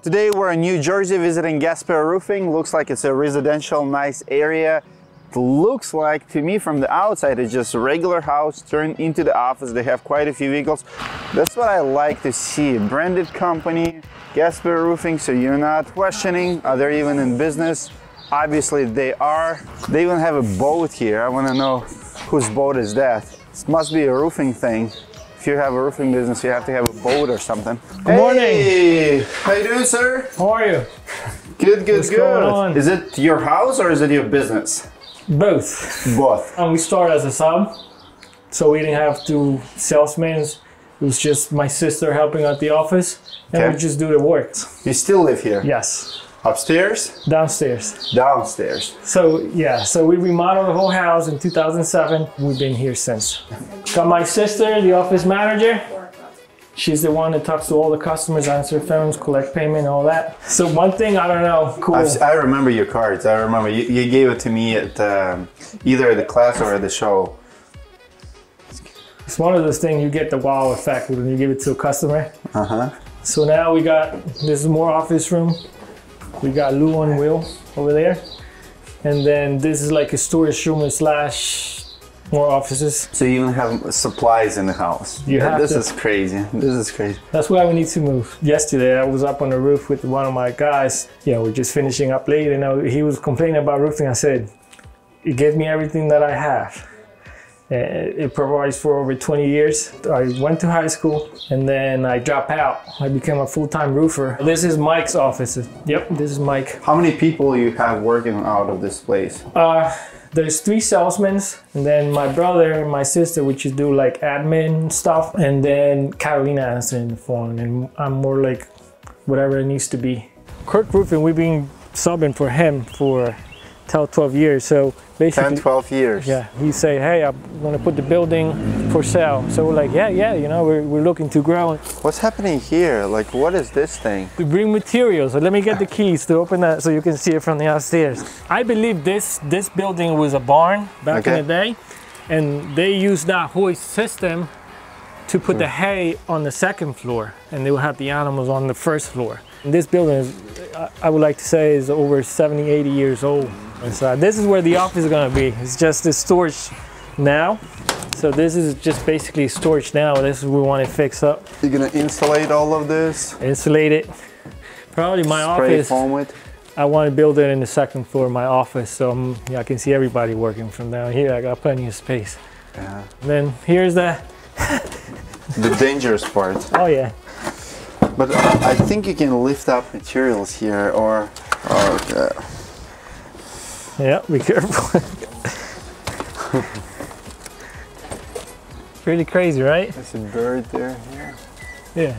Today we're in New Jersey visiting Gasper Roofing. Looks like it's a residential, nice area. It looks like, to me from the outside, it's just a regular house turned into the office. They have quite a few vehicles. That's what I like to see. Branded company, Gasper Roofing, so you're not questioning, are they even in business? Obviously they are. They even have a boat here. I want to know whose boat is that. It must be a roofing thing. If you have a roofing business, you have to have a boat or something. Good morning. Hey, how you doing, sir? How are you? Good, good, What's good. going on? Is it your house or is it your business? Both. Both. And we started as a sub, so we didn't have two salesmen. It was just my sister helping at the office, and we just do the work. You still live here? Yes. Upstairs? Downstairs. Downstairs. So yeah, so we remodeled the whole house in 2007. We've been here since. Got my sister, the office manager. She's the one that talks to all the customers, answer phones, collect payment, all that. So one thing, I don't know, cool. I remember your cards. I remember you gave it to me at either at the class or at the show. It's one of those things, you get the wow effect when you give it to a customer. So now we got, this is more office room. We got Lou on wheel over there. And then this is like a storage room slash more offices. So you even have supplies in the house. You have this to. is crazy. This is crazy. That's why we need to move. Yesterday I was up on the roof with one of my guys. Yeah, we're just finishing up late, and he was complaining about roofing. I said, it gave me everything that I have. It provides for over 20 years. I went to high school and then I dropped out. I became a full-time roofer. This is Mike's office. Yep, this is Mike. How many people you have working out of this place? There's 3 salesmen, and then my brother and my sister, which is do like admin stuff, and then Carolina answering the phone, and I'm more like whatever it needs to be. Kurk Roofing, we've been subbing for him for 12 years. So basically 10-12 years. Yeah, he say, hey, I'm gonna put the building for sale. So we're like, yeah, you know, we're looking to grow. What's happening here? Like, what is this thing? We bring materials. So let me get the keys to open that so you can see it from the upstairs. I believe this building was a barn back in the day, and they used that hoist system to put the hay on the second floor, and they would have the animals on the first floor. And this building is, I would like to say, is over 70, 80 years old. And so this is where the office is gonna be. It's just the storage now. So this is just basically storage now. This is what we want to fix up. You're gonna insulate all of this? Insulate it. Probably my Spray office. foam it? I want to build it in the second floor of my office, so I can see everybody working from down here. I got plenty of space. Yeah. And then here's the dangerous part. Oh yeah. But I think you can lift up materials here, or yeah, be careful. Pretty crazy, right? There's a bird there. Here. Yeah.